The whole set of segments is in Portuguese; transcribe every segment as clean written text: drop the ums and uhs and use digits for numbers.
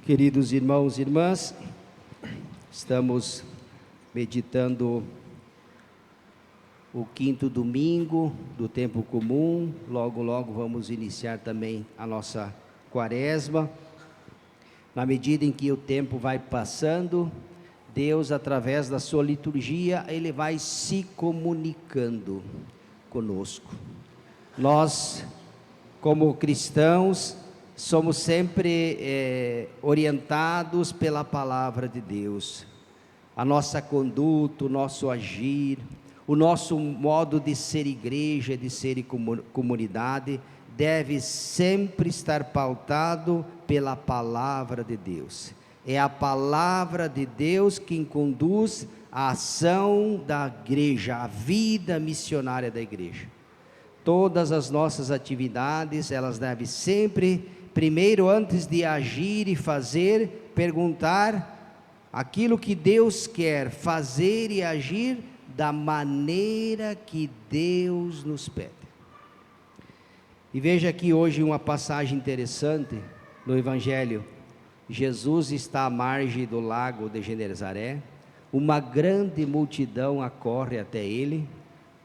Queridos irmãos e irmãs, estamos meditando o quinto domingo do tempo comum. Logo vamos iniciar também a nossa quaresma. Na medida em que o tempo vai passando, Deus, através da sua liturgia, Ele vai se comunicando conosco. Nós, como cristãos, somos sempre orientados pela palavra de Deus. A nossa conduta, o nosso agir, o nosso modo de ser igreja, de ser comunidade, deve sempre estar pautado pela palavra de Deus. É a palavra de Deus quem conduz a ação da igreja, a vida missionária da igreja. Todas as nossas atividades, elas devem sempre, primeiro, antes de agir e fazer, perguntar aquilo que Deus quer fazer e agir da maneira que Deus nos pede. E veja aqui hoje uma passagem interessante no Evangelho. Jesus está à margem do lago de Genezaré, uma grande multidão acorre até ele.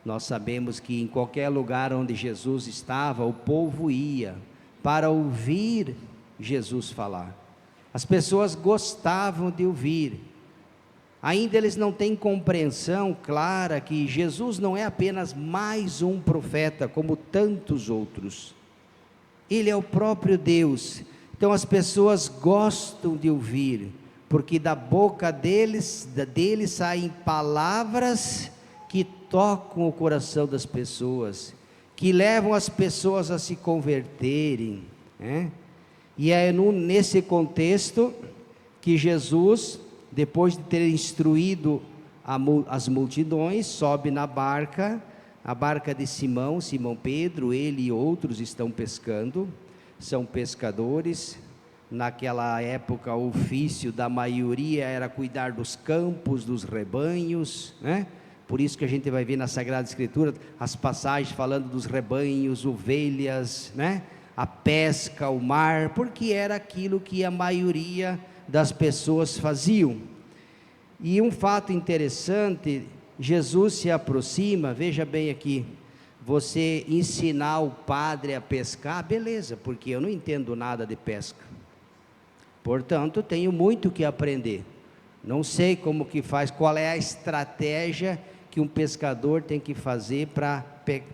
Nós sabemos que em qualquer lugar onde Jesus estava, o povo ia para ouvir Jesus falar. As pessoas gostavam de ouvir. Ainda eles não têm compreensão clara que Jesus não é apenas mais um profeta como tantos outros. Ele é o próprio Deus. Então as pessoas gostam de ouvir, porque da boca deles saem palavras que tocam o coração das pessoas, que levam as pessoas a se converterem, né? E é nesse contexto que Jesus, depois de ter instruído as multidões, sobe na barca, a barca de Simão Pedro. Ele e outros estão pescando, são pescadores. Naquela época o ofício da maioria era cuidar dos campos, dos rebanhos, né? Por isso que a gente vai ver na Sagrada Escritura as passagens falando dos rebanhos, ovelhas, né? A pesca, o mar, porque era aquilo que a maioria das pessoas faziam. E um fato interessante, Jesus se aproxima, veja bem aqui, você ensinar o padre a pescar, beleza, porque eu não entendo nada de pesca, portanto tenho muito que aprender, não sei como que faz, qual é a estratégia que um pescador tem que fazer para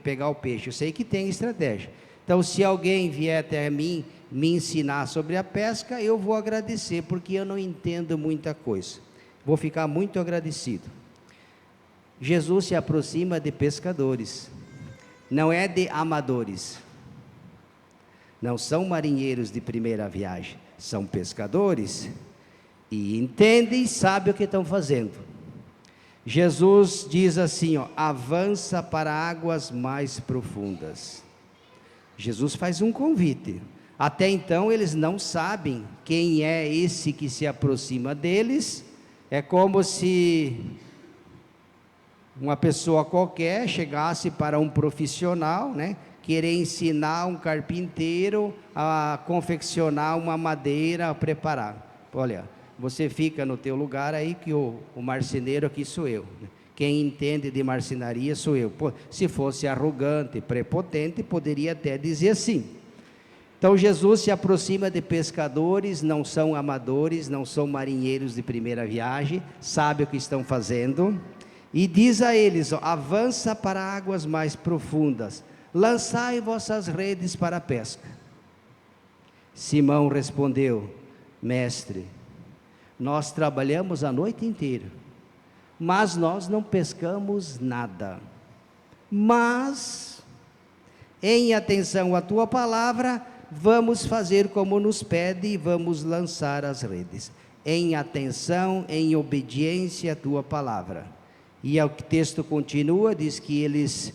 pegar o peixe. Eu sei que tem estratégia. Então, se alguém vier até mim me ensinar sobre a pesca, eu vou agradecer, porque eu não entendo muita coisa. Vou ficar muito agradecido. Jesus se aproxima de pescadores, não é de amadores. Não são marinheiros de primeira viagem, são pescadores e entendem e sabem o que estão fazendo. Jesus diz assim, avança para águas mais profundas. Jesus faz um convite. Até então eles não sabem quem é esse que se aproxima deles. É como se uma pessoa qualquer chegasse para um profissional, né, querer ensinar um carpinteiro a confeccionar uma madeira, a preparar. Olha, você fica no teu lugar aí, que o marceneiro aqui sou eu. Quem entende de marcenaria sou eu. Pô, se fosse arrogante, prepotente, poderia até dizer assim. Então Jesus se aproxima de pescadores, não são amadores, não são marinheiros de primeira viagem, sabe o que estão fazendo, e diz a eles, avança para águas mais profundas, lançai vossas redes para a pesca. Simão respondeu, mestre, nós trabalhamos a noite inteira, mas nós não pescamos nada, mas, em atenção à tua palavra, vamos fazer como nos pede e vamos lançar as redes, em atenção, em obediência à tua palavra. E o texto continua, diz que eles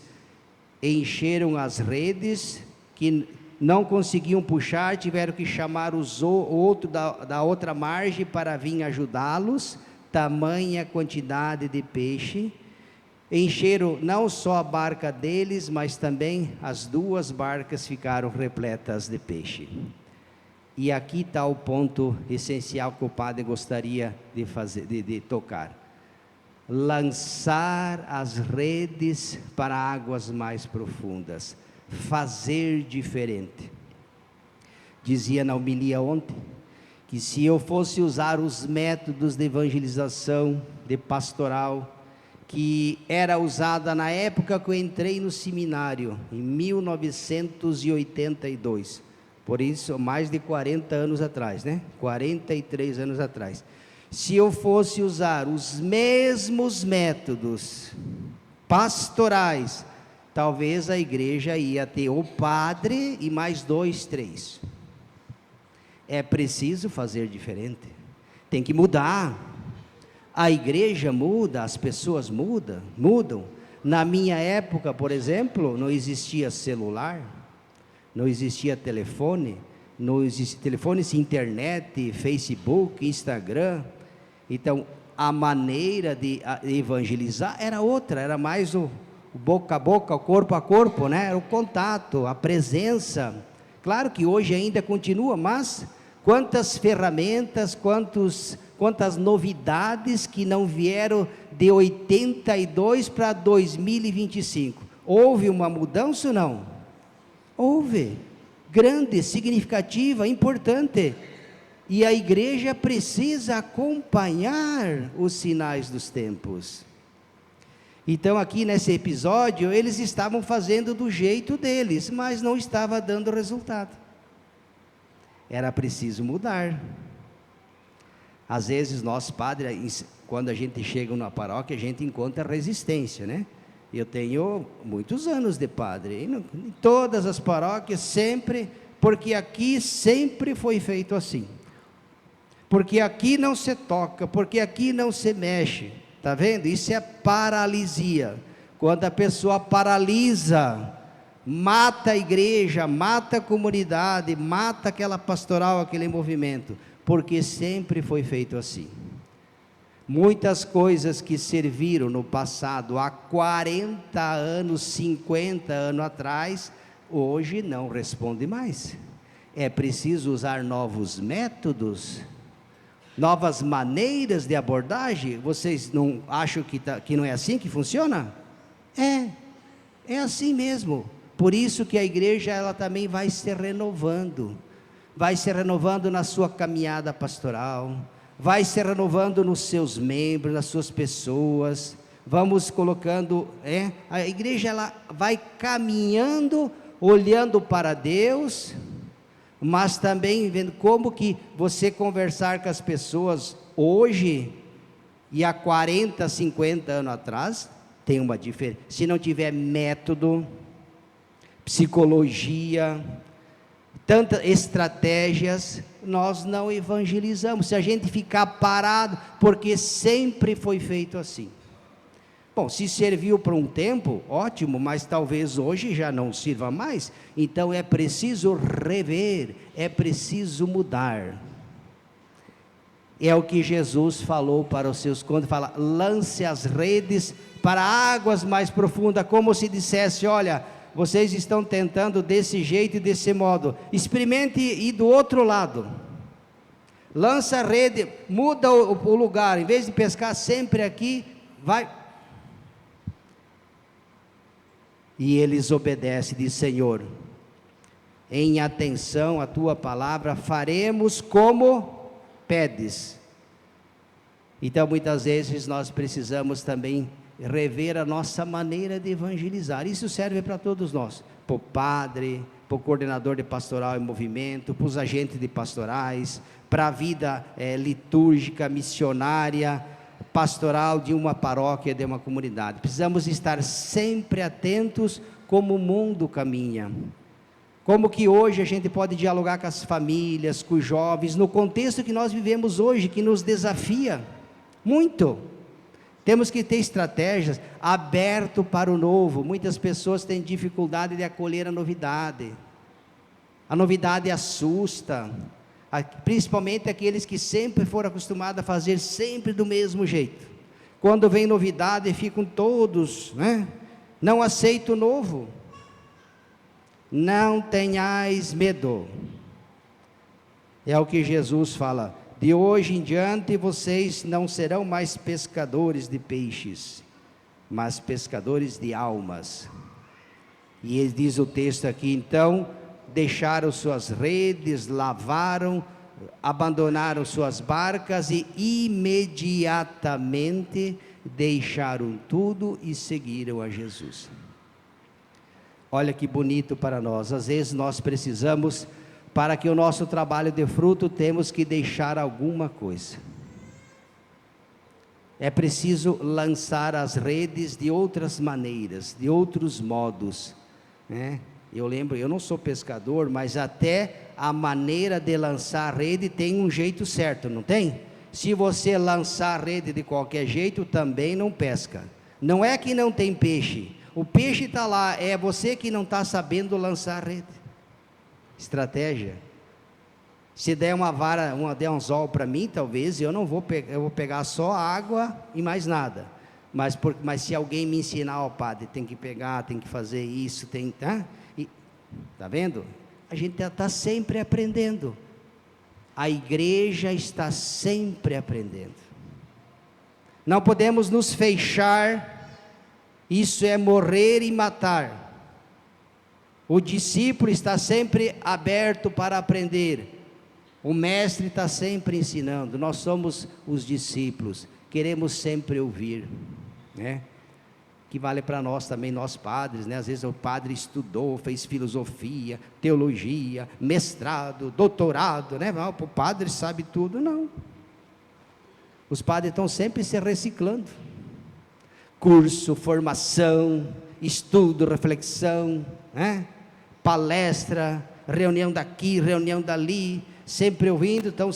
encheram as redes, que não conseguiam puxar, tiveram que chamar o outro da outra margem para vir ajudá-los, tamanha quantidade de peixe. Encheram não só a barca deles, mas também as duas barcas ficaram repletas de peixe. E aqui está o ponto essencial que o padre gostaria de fazer, de tocar. Lançar as redes para águas mais profundas, fazer diferente. Dizia na homilia ontem, que se eu fosse usar os métodos de evangelização, de pastoral, que era usada na época que eu entrei no seminário, em 1982, por isso mais de 40 anos atrás, 43 anos atrás, se eu fosse usar os mesmos métodos pastorais, talvez a igreja ia ter o padre e mais 2, 3. É preciso fazer diferente, tem que mudar. A igreja muda, as pessoas mudam. Na minha época, por exemplo, não existia celular, não existia telefone, não existia telefone, internet, Facebook, Instagram. Então, a maneira de evangelizar era outra, era mais o boca a boca, o corpo a corpo, era o contato, a presença. Claro que hoje ainda continua, mas quantas ferramentas, quantas novidades que não vieram de 82 para 2025. Houve uma mudança ou não? Houve, grande, significativa, importante. E a igreja precisa acompanhar os sinais dos tempos. Então aqui nesse episódio, eles estavam fazendo do jeito deles, mas não estava dando resultado. Era preciso mudar. Às vezes nós, padres, quando a gente chega na paróquia, a gente encontra resistência, Eu tenho muitos anos de padre, em todas as paróquias, sempre, porque aqui sempre foi feito assim. Porque aqui não se toca, porque aqui não se mexe, está vendo? Isso é paralisia. Quando a pessoa paralisa, mata a igreja, mata a comunidade, mata aquela pastoral, aquele movimento, porque sempre foi feito assim. Muitas coisas que serviram no passado, há 40 anos, 50 anos atrás, hoje não responde mais. É preciso usar novos métodos, novas maneiras de abordagem. Vocês não acham que não é assim que funciona? É assim mesmo. Por isso que a igreja, ela também vai se renovando na sua caminhada pastoral, vai se renovando nos seus membros, nas suas pessoas. Vamos colocando, a igreja, ela vai caminhando, olhando para Deus, mas também vendo como que você conversar com as pessoas hoje e há 40, 50 anos atrás, tem uma diferença. Se não tiver método, psicologia, tantas estratégias, nós não evangelizamos. Se a gente ficar parado, porque sempre foi feito assim. Bom, se serviu por um tempo, ótimo, mas talvez hoje já não sirva mais. Então é preciso rever, é preciso mudar. É o que Jesus falou para os seus, quando fala, lance as redes para águas mais profundas, como se dissesse, olha, vocês estão tentando desse jeito e desse modo, experimente ir do outro lado, lança a rede, muda o lugar, em vez de pescar sempre aqui, vai. E eles obedecem, diz, Senhor, em atenção à tua palavra, faremos como pedes. Então muitas vezes nós precisamos também rever a nossa maneira de evangelizar. Isso serve para todos nós, para o padre, para o coordenador de pastoral e movimento, para os agentes de pastorais, para a vida litúrgica, missionária, pastoral de uma paróquia, de uma comunidade. Precisamos estar sempre atentos como o mundo caminha, como que hoje a gente pode dialogar com as famílias, com os jovens, no contexto que nós vivemos hoje, que nos desafia muito. Temos que ter estratégias, aberto para o novo. Muitas pessoas têm dificuldade de acolher a novidade assusta, principalmente aqueles que sempre foram acostumados a fazer sempre do mesmo jeito. Quando vem novidade, ficam todos, não aceito o novo. Não tenhais medo. É o que Jesus fala: de hoje em diante vocês não serão mais pescadores de peixes, mas pescadores de almas. E ele diz o texto aqui, então, deixaram suas redes, lavaram, abandonaram suas barcas e imediatamente deixaram tudo e seguiram a Jesus. Olha que bonito para nós. Às vezes nós precisamos, para que o nosso trabalho dê fruto, temos que deixar alguma coisa. É preciso lançar as redes de outras maneiras, de outros modos, né? Eu lembro, eu não sou pescador, mas até a maneira de lançar a rede tem um jeito certo, não tem? Se você lançar a rede de qualquer jeito, também não pesca. Não é que não tem peixe, o peixe está lá, é você que não está sabendo lançar a rede. Estratégia. Se der uma vara, der um anzol para mim, talvez eu não vou pegar, eu vou pegar só água e mais nada. Mas se alguém me ensinar, ó padre, tem que pegar, tem que fazer isso, tá vendo? A gente está sempre aprendendo. A igreja está sempre aprendendo. Não podemos nos fechar, isso é morrer e matar. O discípulo está sempre aberto para aprender. O mestre está sempre ensinando. Nós somos os discípulos, queremos sempre ouvir, né? Que vale para nós também, nós padres, né? Às vezes o padre estudou, fez filosofia, teologia, mestrado, doutorado, né? Não, o padre sabe tudo, não. Os padres estão sempre se reciclando. Curso, formação, estudo, reflexão, né? Palestra, reunião daqui, reunião dali, sempre ouvindo. Então,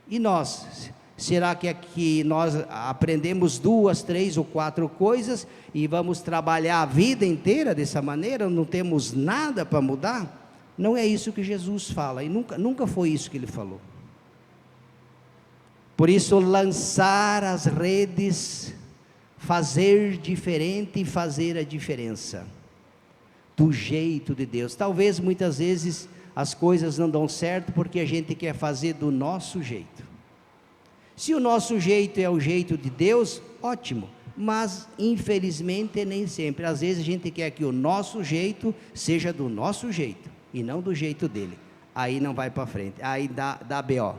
e nós? Será que aqui nós aprendemos 2, 3 ou 4 coisas e vamos trabalhar a vida inteira dessa maneira? Não temos nada para mudar? Não é isso que Jesus fala, e nunca foi isso que ele falou. Por isso, lançar as redes, fazer diferente e fazer a diferença, do jeito de Deus. Talvez muitas vezes as coisas não dão certo porque a gente quer fazer do nosso jeito. Se o nosso jeito é o jeito de Deus, ótimo, mas infelizmente nem sempre. Às vezes a gente quer que o nosso jeito seja do nosso jeito e não do jeito dele. Aí não vai para frente, aí dá BO.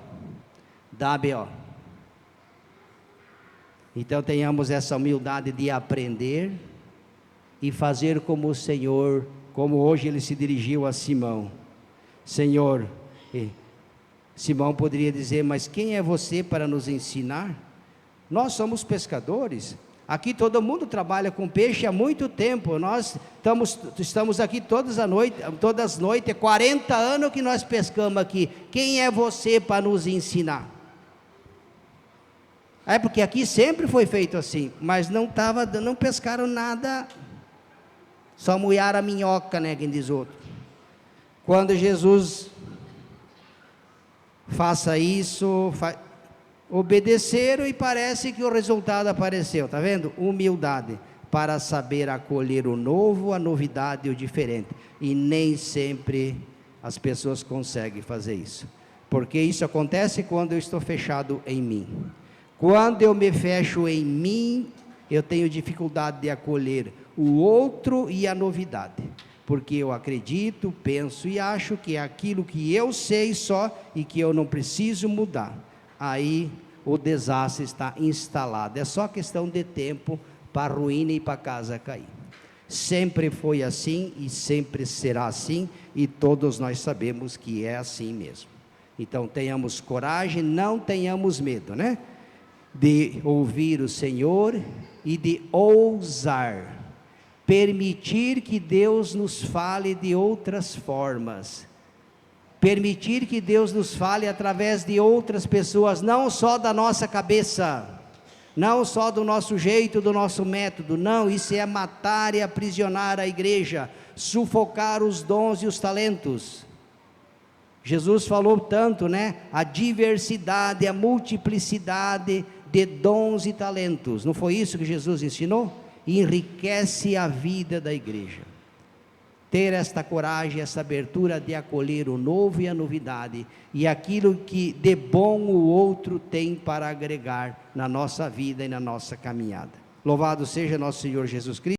Então tenhamos essa humildade de aprender e fazer como o Senhor, como hoje ele se dirigiu a Simão. Senhor, Simão poderia dizer, mas quem é você para nos ensinar? Nós somos pescadores, aqui todo mundo trabalha com peixe há muito tempo, nós estamos aqui todas as noites, 40 anos que nós pescamos aqui, quem é você para nos ensinar? É porque aqui sempre foi feito assim, mas não pescaram nada, só molharam a minhoca, né, quem diz outro. Quando Jesus faça isso, obedeceram e parece que o resultado apareceu, está vendo? Humildade, para saber acolher o novo, a novidade e o diferente, e nem sempre as pessoas conseguem fazer isso, porque isso acontece quando eu estou fechado em mim. Quando eu me fecho em mim, eu tenho dificuldade de acolher o outro e a novidade, porque eu acredito, penso e acho que é aquilo que eu sei só e que eu não preciso mudar. Aí o desastre está instalado, é só questão de tempo para a ruína e para a casa cair. Sempre foi assim e sempre será assim, e todos nós sabemos que é assim mesmo. Então tenhamos coragem, não tenhamos medo, né? De ouvir o Senhor e de ousar, permitir que Deus nos fale de outras formas, permitir que Deus nos fale através de outras pessoas, não só da nossa cabeça, não só do nosso jeito, do nosso método, não, isso é matar e aprisionar a igreja, sufocar os dons e os talentos. Jesus falou tanto, né? A diversidade, a multiplicidade de dons e talentos, não foi isso que Jesus ensinou? Enriquece a vida da igreja. ter esta coragem, essa abertura de acolher o novo e a novidade, e aquilo que de bom o outro tem para agregar na nossa vida e na nossa caminhada. Louvado seja nosso Senhor Jesus Cristo.